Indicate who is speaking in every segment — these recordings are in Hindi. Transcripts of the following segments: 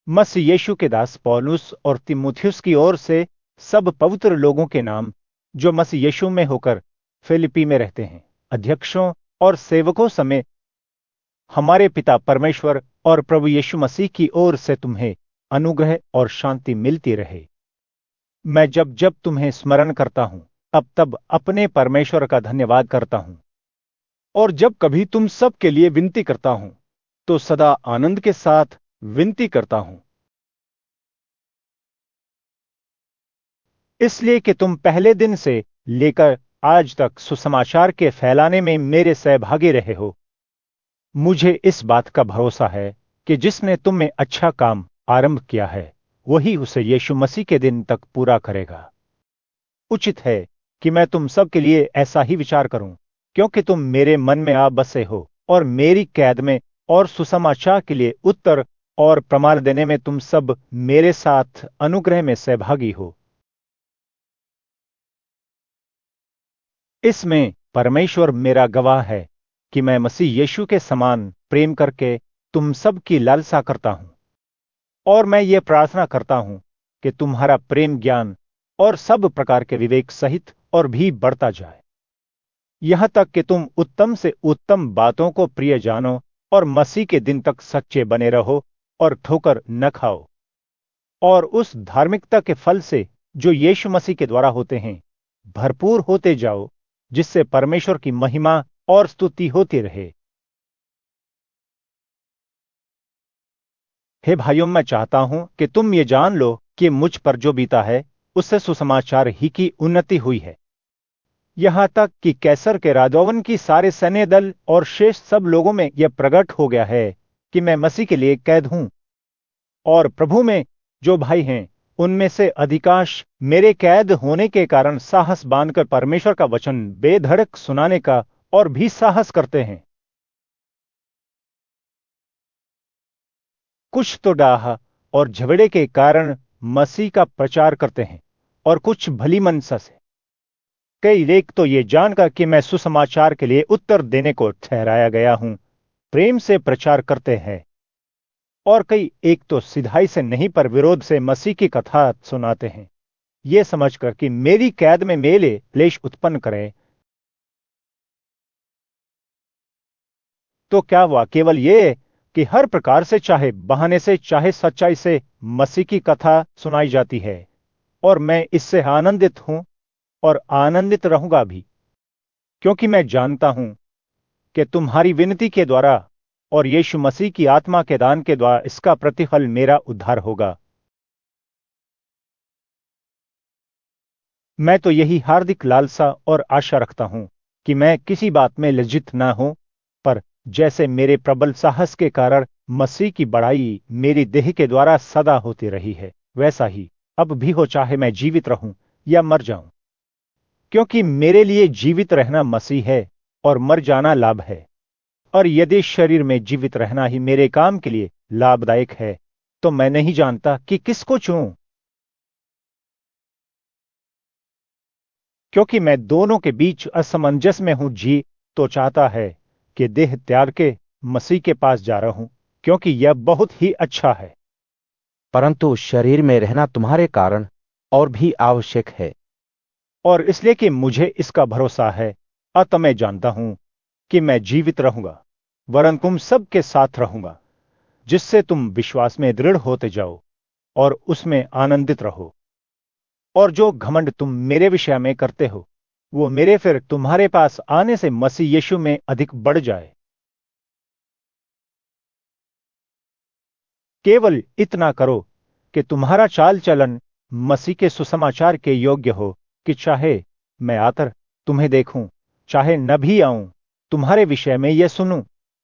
Speaker 1: मसीह यीशु के दास पौलुस और तीमुथियुस की ओर से सब पवित्र लोगों के नाम जो मसीह यीशु में होकर फिलिप्पी में रहते हैं, अध्यक्षों और सेवकों समेत हमारे पिता परमेश्वर और प्रभु यीशु मसीह की ओर से तुम्हें अनुग्रह और शांति मिलती रहे। मैं जब जब तुम्हें स्मरण करता हूं, अब तब अपने परमेश्वर का धन्यवाद करता हूं, और जब कभी तुम सब के लिए विनती करता हूं तो सदा आनंद के साथ विनती करता हूं, इसलिए कि तुम पहले दिन से लेकर आज तक सुसमाचार के फैलाने में मेरे सहभागी रहे हो। मुझे इस बात का भरोसा है कि जिसने तुम में अच्छा काम आरंभ किया है वही उसे यीशु मसीह के दिन तक पूरा करेगा। उचित है कि मैं तुम सब के लिए ऐसा ही विचार करूं, क्योंकि तुम मेरे मन में आ बसे हो और मेरी कैद में और सुसमाचार के लिए उत्तर और प्रमाण देने में तुम सब मेरे साथ अनुग्रह में सहभागी हो। इसमें परमेश्वर मेरा गवाह है कि मैं मसीह यीशु के समान प्रेम करके तुम सब की लालसा करता हूं, और मैं ये प्रार्थना करता हूं कि तुम्हारा प्रेम ज्ञान और सब प्रकार के विवेक सहित और भी बढ़ता जाए, यहां तक कि तुम उत्तम से उत्तम बातों को प्रिय जानो और मसीह के दिन तक सच्चे बने रहो और ठोकर न खाओ, और उस धार्मिकता के फल से जो यीशु मसीह के द्वारा होते हैं भरपूर होते जाओ, जिससे परमेश्वर की महिमा और स्तुति होती रहे। हे भाइयों, मैं चाहता हूं कि तुम ये जान लो कि मुझ पर जो बीता है उससे सुसमाचार ही की उन्नति हुई है, यहां तक कि कैसर के राजौवन की सारे सैन्य दल और शेष सब लोगों में यह प्रकट हो गया है कि मैं मसीह के लिए कैद हूं, और प्रभु में जो भाई हैं उनमें से अधिकांश मेरे कैद होने के कारण साहस बांधकर परमेश्वर का वचन बेधड़क सुनाने का और भी साहस करते हैं। कुछ तो डाह और झगड़े के कारण मसीह का प्रचार करते हैं, और कुछ भली मनसा से। कई लेख तो ये जानकर कि मैं सुसमाचार के लिए उत्तर देने को ठहराया गया हूं, प्रेम से प्रचार करते हैं, और कई एक तो सिधाई से नहीं पर विरोध से मसीह की कथा सुनाते हैं, ये समझकर कि मेरी कैद में मेले क्लेश उत्पन्न करें। तो क्या हुआ केवल ये कि हर प्रकार से, चाहे बहाने से चाहे सच्चाई से, मसीह की कथा सुनाई जाती है, और मैं इससे आनंदित हूं और आनंदित रहूंगा भी, क्योंकि मैं जानता हूं कि तुम्हारी विनती के द्वारा और यीशु मसीह की आत्मा के दान के द्वारा इसका प्रतिफल मेरा उद्धार होगा। मैं तो यही हार्दिक लालसा और आशा रखता हूं कि मैं किसी बात में लज्जित ना हो, पर जैसे मेरे प्रबल साहस के कारण मसीह की बड़ाई मेरी देह के द्वारा सदा होती रही है, वैसा ही अब भी हो, चाहे मैं जीवित रहूं या मर जाऊं, क्योंकि मेरे लिए जीवित रहना मसीह है और मर जाना लाभ है। और यदि शरीर में जीवित रहना ही मेरे काम के लिए लाभदायक है तो मैं नहीं जानता कि किसको चुनूं, क्योंकि मैं दोनों के बीच असमंजस में हूं। जी तो चाहता है कि देह त्याग के मसीह के पास जा रहा हूं, क्योंकि यह बहुत ही अच्छा है,
Speaker 2: परंतु शरीर में रहना तुम्हारे कारण और भी आवश्यक है।
Speaker 1: और इसलिए कि मुझे इसका भरोसा है, अतः मैं जानता हूं कि मैं जीवित रहूंगा, वरन तुम सबके साथ रहूंगा, जिससे तुम विश्वास में दृढ़ होते जाओ और उसमें आनंदित रहो। और जो घमंड तुम मेरे विषय में करते हो वो मेरे फिर तुम्हारे पास आने से मसीह यीशु में अधिक बढ़ जाए। केवल इतना करो कि तुम्हारा चाल चलन मसीह के सुसमाचार के योग्य हो, कि चाहे मैं आकर तुम्हें देखूं चाहे न भी आऊं, तुम्हारे विषय में यह सुनूं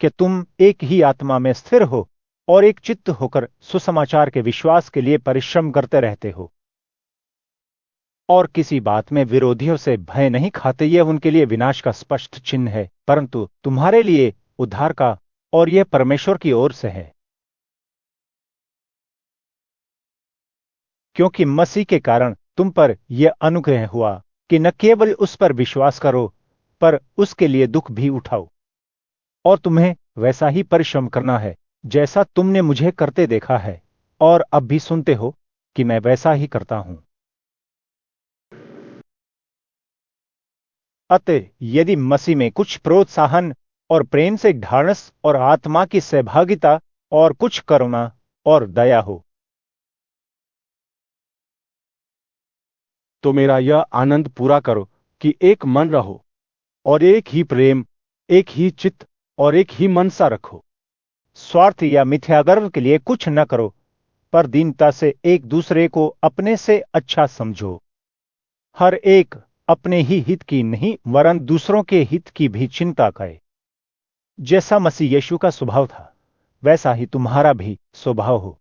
Speaker 1: कि तुम एक ही आत्मा में स्थिर हो और एक चित्त होकर सुसमाचार के विश्वास के लिए परिश्रम करते रहते हो, और किसी बात में विरोधियों से भय नहीं खाते। यह उनके लिए विनाश का स्पष्ट चिन्ह है, परंतु तुम्हारे लिए उद्धार का, और यह परमेश्वर की ओर से है, क्योंकि मसीह के कारण तुम पर यह अनुग्रह हुआ कि न केवल उस पर विश्वास करो पर उसके लिए दुख भी उठाओ। और तुम्हें वैसा ही परिश्रम करना है जैसा तुमने मुझे करते देखा है, और अब भी सुनते हो कि मैं वैसा ही करता हूं। अतः यदि मसीह में कुछ प्रोत्साहन और प्रेम से ढाढ़स और आत्मा की सहभागिता और कुछ करुणा और दया हो,
Speaker 2: तो मेरा यह आनंद पूरा करो कि एक मन रहो और एक ही प्रेम, एक ही चित्त और एक ही मनसा रखो।
Speaker 1: स्वार्थ या मिथ्यागर्व के लिए कुछ न करो, पर दीनता से एक दूसरे को अपने से अच्छा समझो। हर एक अपने ही हित की नहीं वरन दूसरों के हित की भी चिंता करे। जैसा मसीह यीशु का स्वभाव था, वैसा ही तुम्हारा भी स्वभाव हो,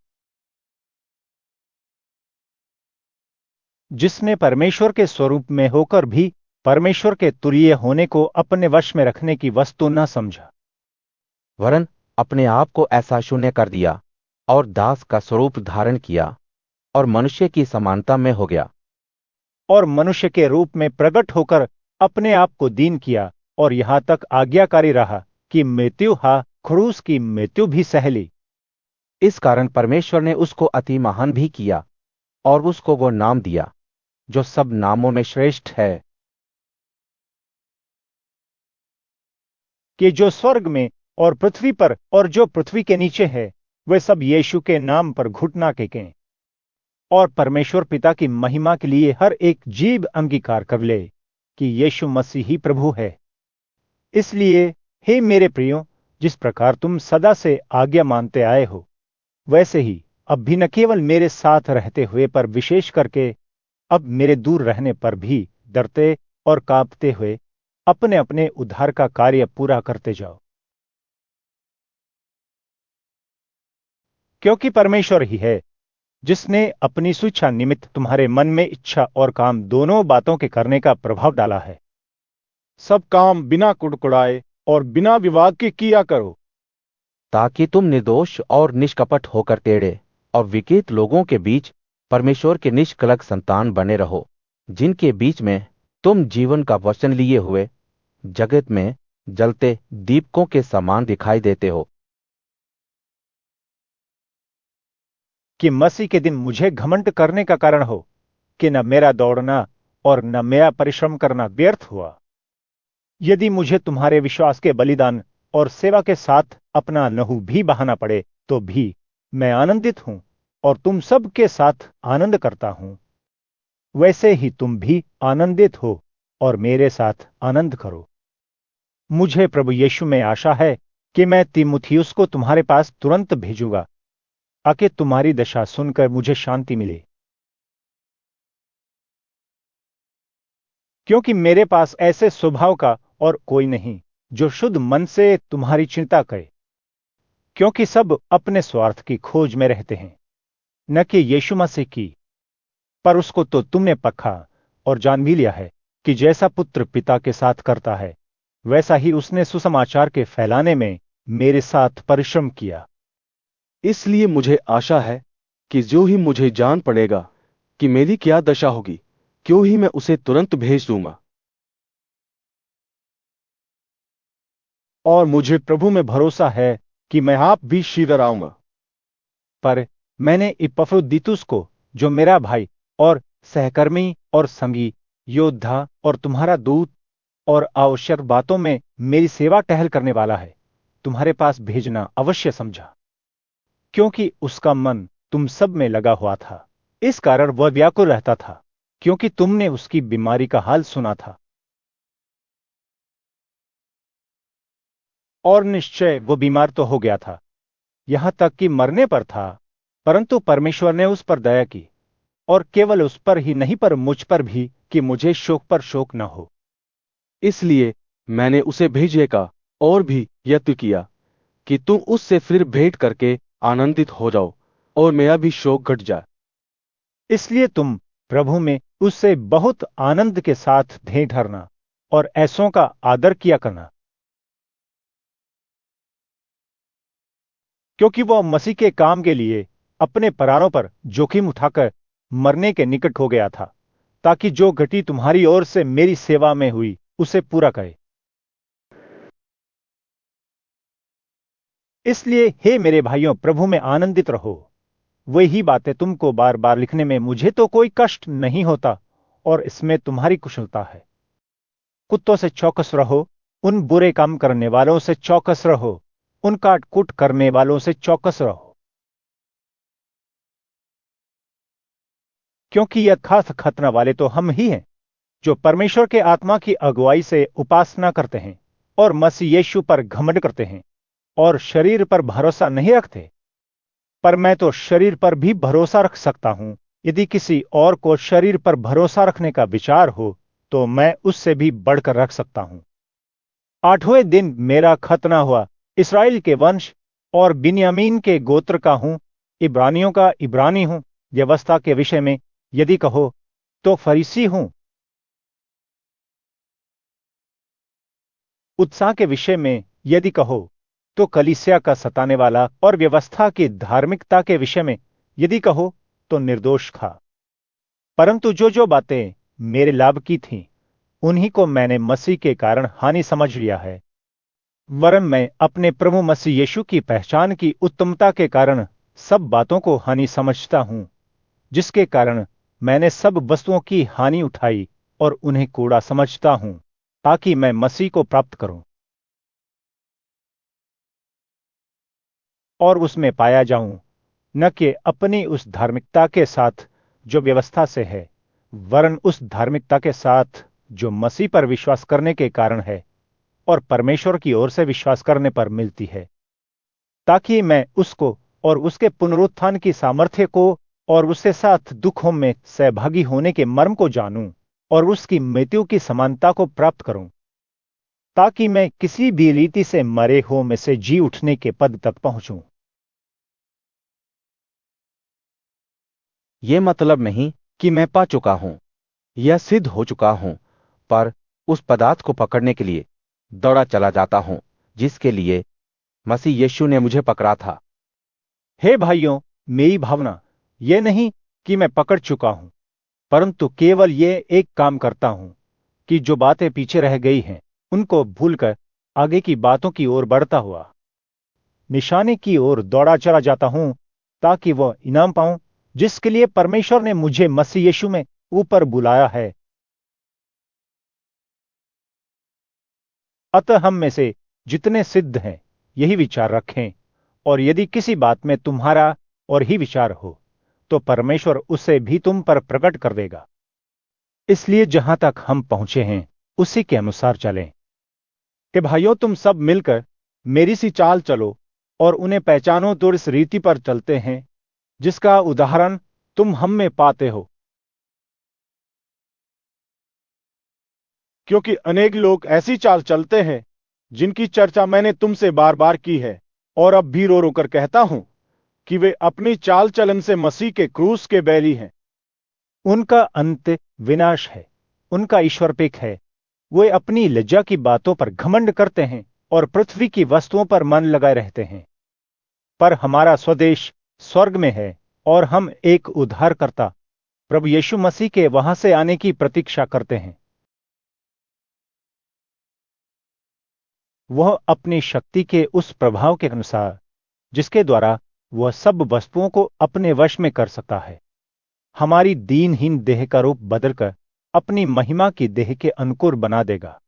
Speaker 1: जिसने परमेश्वर के स्वरूप में होकर भी परमेश्वर के तुल्य होने को अपने वश में रखने की वस्तु न समझा,
Speaker 2: वरन अपने आप को ऐसा शून्य कर दिया और दास का स्वरूप धारण किया और मनुष्य की समानता में हो गया।
Speaker 1: और मनुष्य के रूप में प्रकट होकर अपने आप को दीन किया और यहां तक आज्ञाकारी रहा कि मृत्यु क्रूस की मृत्यु भी सह ली।
Speaker 2: इस कारण परमेश्वर ने उसको अति महान भी किया और उसको वो नाम दिया जो सब नामों में श्रेष्ठ है,
Speaker 1: कि जो स्वर्ग में और पृथ्वी पर और जो पृथ्वी के नीचे है, वे सब यीशु के नाम पर घुटना टेकें और परमेश्वर पिता की महिमा के लिए हर एक जीव अंगीकार कर ले कि यीशु मसीह ही प्रभु है। इसलिए हे मेरे प्रियो, जिस प्रकार तुम सदा से आज्ञा मानते आए हो, वैसे ही अब भी न केवल मेरे साथ रहते हुए पर विशेष करके अब मेरे दूर रहने पर भी डरते और कांपते हुए अपने अपने उद्धार का कार्य पूरा करते जाओ, क्योंकि परमेश्वर ही है जिसने अपनी स्वेच्छा निमित्त तुम्हारे मन में इच्छा और काम दोनों बातों के करने का प्रभाव डाला है।
Speaker 3: सब काम बिना कुड़कुड़ाए और बिना विवाद के किया करो,
Speaker 2: ताकि तुम निर्दोष और निष्कपट होकर टेढ़े और विकृत लोगों के बीच परमेश्वर के निष्कलंक संतान बने रहो, जिनके बीच में तुम जीवन का वचन लिए हुए जगत में जलते दीपकों के समान दिखाई देते हो।
Speaker 1: कि मसीह के दिन मुझे घमंड करने का कारण हो कि न मेरा दौड़ना और न मेरा परिश्रम करना व्यर्थ हुआ। यदि मुझे तुम्हारे विश्वास के बलिदान और सेवा के साथ अपना लहू भी बहाना पड़े, तो भी मैं आनंदित हूं और तुम सब के साथ आनंद करता हूं। वैसे ही तुम भी आनंदित हो और मेरे साथ आनंद करो। मुझे प्रभु यीशु में आशा है कि मैं तीमुथियुस को तुम्हारे पास तुरंत भेजूंगा, ताकि तुम्हारी दशा सुनकर मुझे शांति मिले, क्योंकि मेरे पास ऐसे स्वभाव का और कोई नहीं जो शुद्ध मन से तुम्हारी चिंता करे, क्योंकि सब अपने स्वार्थ की खोज में रहते हैं, न कि यीशु मसीह की। पर उसको तो तुमने पखा और जान भी लिया है कि जैसा पुत्र पिता के साथ करता है, वैसा ही उसने सुसमाचार के फैलाने में मेरे साथ परिश्रम किया।
Speaker 3: इसलिए मुझे आशा है कि जो ही मुझे जान पड़ेगा कि मेरी क्या दशा होगी, क्यों ही मैं उसे तुरंत भेज दूंगा। और मुझे प्रभु में भरोसा है कि मैं आप भी शीघ्र आऊंगा।
Speaker 1: पर मैंने इपफ्रोदीतुस को, जो मेरा भाई और सहकर्मी और संगी योद्धा और तुम्हारा दूत और आवश्यक बातों में मेरी सेवा टहल करने वाला है, तुम्हारे पास भेजना अवश्य समझा, क्योंकि उसका मन तुम सब में लगा हुआ था। इस कारण वह व्याकुल रहता था, क्योंकि तुमने उसकी बीमारी का हाल सुना था। और निश्चय वो बीमार तो हो गया था, यहां तक कि मरने पर था, परंतु परमेश्वर ने उस पर दया की, और केवल उस पर ही नहीं पर मुझ पर भी, कि मुझे शोक पर शोक न हो।
Speaker 3: इसलिए मैंने उसे भेजने का और भी यत्न किया कि तुम उससे फिर भेंट करके आनंदित हो जाओ और मेरा भी शोक घट जाए।
Speaker 1: इसलिए तुम प्रभु में उससे बहुत आनंद के साथ भेंट धरना और ऐसों का आदर किया करना, क्योंकि वह मसीह के काम के लिए अपने प्राणों पर जोखिम उठाकर मरने के निकट हो गया था, ताकि जो घटी तुम्हारी ओर से मेरी सेवा में हुई उसे पूरा करे। इसलिए हे मेरे भाइयों, प्रभु में आनंदित रहो। वही बातें तुमको बार बार लिखने में मुझे तो कोई कष्ट नहीं होता, और इसमें तुम्हारी कुशलता है। कुत्तों से चौकस रहो, उन बुरे काम करने वालों से चौकस रहो, उन काट कूट करने वालों से चौकस रहो, क्योंकि यह खास खतना वाले तो हम ही हैं, जो परमेश्वर के आत्मा की अगुवाई से उपासना करते हैं और मसीह यीशु पर घमंड करते हैं और शरीर पर भरोसा नहीं रखते। पर मैं तो शरीर पर भी भरोसा रख सकता हूं। यदि किसी और को शरीर पर भरोसा रखने का विचार हो तो मैं उससे भी बढ़कर रख सकता हूं। 8वें दिन मेरा खतना हुआ। इस्राएल के वंश और बिन्यामीन के गोत्र का हूं, इब्रानियों का इब्रानी हूं। व्यवस्था के विषय में यदि कहो तो फरीसी हूं, उत्साह के विषय में यदि कहो तो कलीसिया का सताने वाला, और व्यवस्था की धार्मिकता के विषय में यदि कहो तो निर्दोष था। परंतु जो जो बातें मेरे लाभ की थीं, उन्हीं को मैंने मसीह के कारण हानि समझ लिया है। वरन मैं अपने प्रभु मसीह यीशु की पहचान की उत्तमता के कारण सब बातों को हानि समझता हूं, जिसके कारण मैंने सब वस्तुओं की हानि उठाई और उन्हें कूड़ा समझता हूं, ताकि मैं मसीह को प्राप्त करूं और उसमें पाया जाऊं, न कि अपनी उस धार्मिकता के साथ जो व्यवस्था से है, वरन उस धार्मिकता के साथ जो मसीह पर विश्वास करने के कारण है और परमेश्वर की ओर से विश्वास करने पर मिलती है, ताकि मैं उसको और उसके पुनरुत्थान की सामर्थ्य को और उसके साथ दुखों में सहभागी होने के मर्म को जानूं और उसकी मृत्यु की समानता को प्राप्त करूं, ताकि मैं किसी भी रीति से मरे हुओं में से जी उठने के पद तक पहुंचूं।
Speaker 2: ये मतलब नहीं कि मैं पा चुका हूं या सिद्ध हो चुका हूं, पर उस पदार्थ को पकड़ने के लिए दौड़ा चला जाता हूं जिसके लिए मसीह यीशु ने मुझे पकड़ा था।
Speaker 1: हे भाइयों, मेरी भावना यह नहीं कि मैं पकड़ चुका हूं, परंतु केवल ये एक काम करता हूं कि जो बातें पीछे रह गई हैं उनको भूलकर आगे की बातों की ओर बढ़ता हुआ निशाने की ओर दौड़ा चला जाता हूं, ताकि वह इनाम पाऊं जिसके लिए परमेश्वर ने मुझे मसीह यीशु में ऊपर बुलाया है। अतः हम में से जितने सिद्ध हैं यही विचार रखें, और यदि किसी बात में तुम्हारा और ही विचार हो तो परमेश्वर उसे भी तुम पर प्रकट कर देगा। इसलिए जहां तक हम पहुंचे हैं उसी के अनुसार चलें। कि भाइयों, तुम सब मिलकर मेरी सी चाल चलो और उन्हें पहचानो तो इस रीति पर चलते हैं जिसका उदाहरण तुम हम में पाते हो।
Speaker 4: क्योंकि अनेक लोग ऐसी चाल चलते हैं जिनकी चर्चा मैंने तुमसे बार बार की है, और अब भी रो रो कर कहता हूं कि वे अपनी चाल चलन से मसीह के क्रूस के बैरी हैं।
Speaker 1: उनका अंत विनाश है, उनका ईश्वरपिक है। वे अपनी लज्जा की बातों पर घमंड करते हैं और पृथ्वी की वस्तुओं पर मन लगाए रहते हैं। पर हमारा स्वदेश स्वर्ग में है, और हम एक उद्धारकर्ता प्रभु यीशु मसीह के वहां से आने की प्रतीक्षा करते हैं। वह अपनी शक्ति के उस प्रभाव के अनुसार जिसके द्वारा वह सब वस्तुओं को अपने वश में कर सकता है, हमारी दीनहीन देह का रूप बदलकर अपनी महिमा की देह के अनुकूल बना देगा।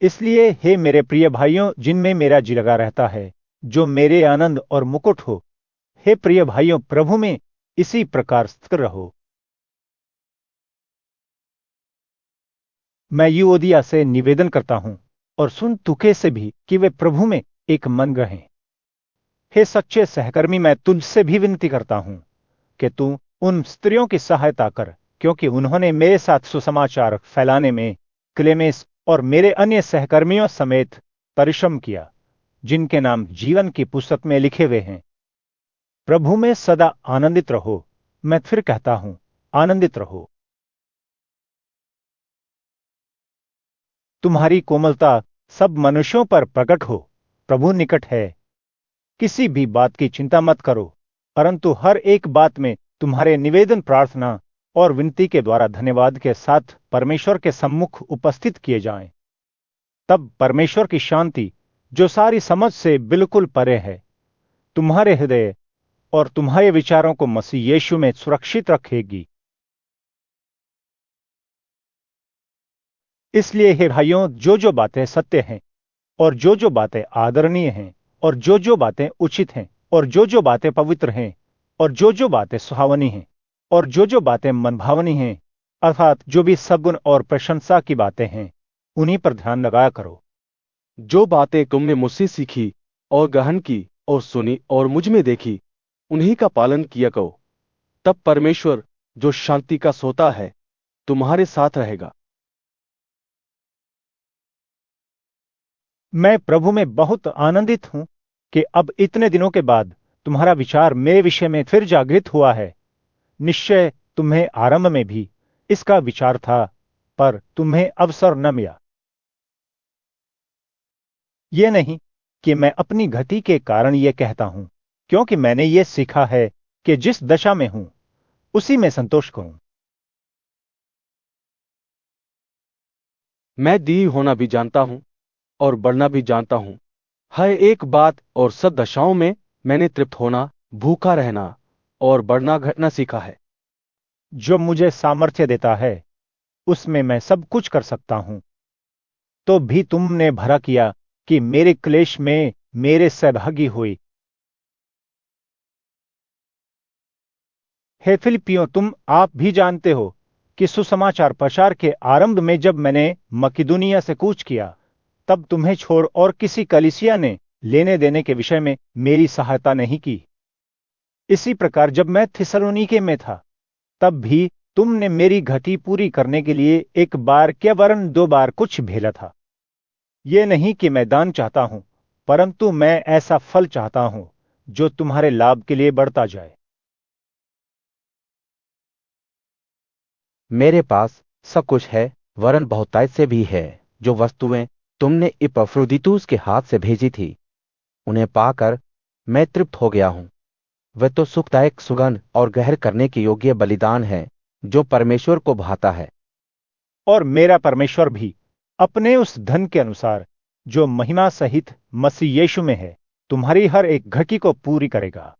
Speaker 1: इसलिए हे मेरे प्रिय भाइयों, जिनमें मेरा जी लगा रहता है, जो मेरे आनंद और मुकुट हो, हे प्रिय भाइयों, प्रभु में इसी प्रकार स्थिर रहो। मैं यूओदिया से निवेदन करता हूं और सुनतुके से भी कि वे प्रभु में एक मन रहें। हे सच्चे सहकर्मी, मैं तुझसे भी विनती करता हूं कि तू उन स्त्रियों की सहायता कर, क्योंकि उन्होंने मेरे साथ सुसमाचार फैलाने में क्लेमेस और मेरे अन्य सहकर्मियों समेत परिश्रम किया, जिनके नाम जीवन की पुस्तक में लिखे हुए हैं। प्रभु में सदा आनंदित रहो। मैं फिर कहता हूं, आनंदित रहो। तुम्हारी कोमलता सब मनुष्यों पर प्रकट हो। प्रभु निकट है। किसी भी बात की चिंता मत करो, परंतु हर एक बात में तुम्हारे निवेदन, प्रार्थना और विनती के द्वारा धन्यवाद के साथ परमेश्वर के सम्मुख उपस्थित किए जाएं। तब परमेश्वर की शांति, जो सारी समझ से बिल्कुल परे है, तुम्हारे हृदय और तुम्हारे विचारों को मसीह यीशु में सुरक्षित रखेगी। इसलिए हे भाइयों, जो बातें सत्य हैं और जो बातें आदरणीय हैं और जो बातें उचित हैं और जो बातें पवित्र हैं और जो बातें सुहावनी हैं और जो बातें मनभावनी हैं, अर्थात जो भी सद्गुण और प्रशंसा की बातें हैं, उन्हीं पर ध्यान लगाया करो।
Speaker 3: जो बातें तुमने मुझसे सीखी और ग्रहण की और सुनी और मुझ में देखी, उन्हीं का पालन किया करो। तब परमेश्वर, जो शांति का सोता है, तुम्हारे साथ रहेगा।
Speaker 1: मैं प्रभु में बहुत आनंदित हूं कि अब इतने दिनों के बाद तुम्हारा विचार मेरे विषय में फिर जागृत हुआ है। निश्चय तुम्हें आरंभ में भी इसका विचार था, पर तुम्हें अवसर न मिला। यह नहीं कि मैं अपनी गति के कारण यह कहता हूं, क्योंकि मैंने यह सीखा है कि जिस दशा में हूं उसी में संतोष करूं।
Speaker 3: मैं दीन होना भी जानता हूं और बढ़ना भी जानता हूं। हर एक बात और सब दशाओं में मैंने तृप्त होना, भूखा रहना और बढ़ना घटना सीखा है।
Speaker 1: जो मुझे सामर्थ्य देता है, उसमें मैं सब कुछ कर सकता हूं। तो भी तुमने भला किया कि मेरे क्लेश में मेरे सहभागी हुई। हे फिलिप्पियों, तुम आप भी जानते हो कि सुसमाचार प्रचार के आरंभ में जब मैंने मकिदुनिया से कूच किया, तब तुम्हें छोड़ और किसी कलीसिया ने लेने देने के विषय में मेरी सहायता नहीं की। इसी प्रकार जब मैं थिस्सलुनीके में था, तब भी तुमने मेरी घटी पूरी करने के लिए एक बार क्या वरन 2 बार कुछ भेजा था। यह नहीं कि मैं दान चाहता हूं, परंतु मैं ऐसा फल चाहता हूं जो तुम्हारे लाभ के लिए बढ़ता जाए।
Speaker 2: मेरे पास सब कुछ है, वरन बहुतायत से भी है। जो वस्तुएं तुमने इपफ्रोदीतुस के हाथ से भेजी थी, उन्हें पाकर मैं तृप्त हो गया हूं। वे तो सुखदायक सुगंध और ग्रहण करने के योग्य बलिदान है, जो परमेश्वर को भाता है।
Speaker 1: और मेरा परमेश्वर भी अपने उस धन के अनुसार जो महिमा सहित मसीह यीशु में है, तुम्हारी हर एक घटी को पूरी करेगा।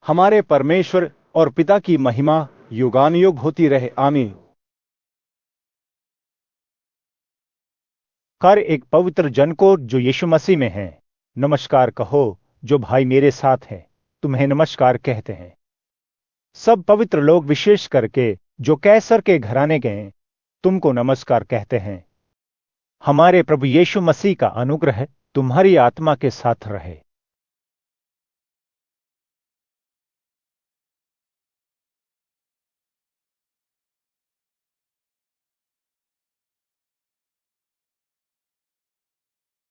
Speaker 4: हमारे परमेश्वर और पिता की महिमा युगानुयुग होती रहे। आमीन।
Speaker 1: कर एक पवित्र जन को जो यीशु मसीह में है नमस्कार कहो। जो भाई मेरे साथ हैं, तुम्हें नमस्कार कहते हैं। सब पवित्र लोग, विशेष करके जो कैसर के घराने के हैं, तुमको नमस्कार कहते हैं। हमारे प्रभु यीशु मसीह का अनुग्रह तुम्हारी आत्मा के साथ रहे।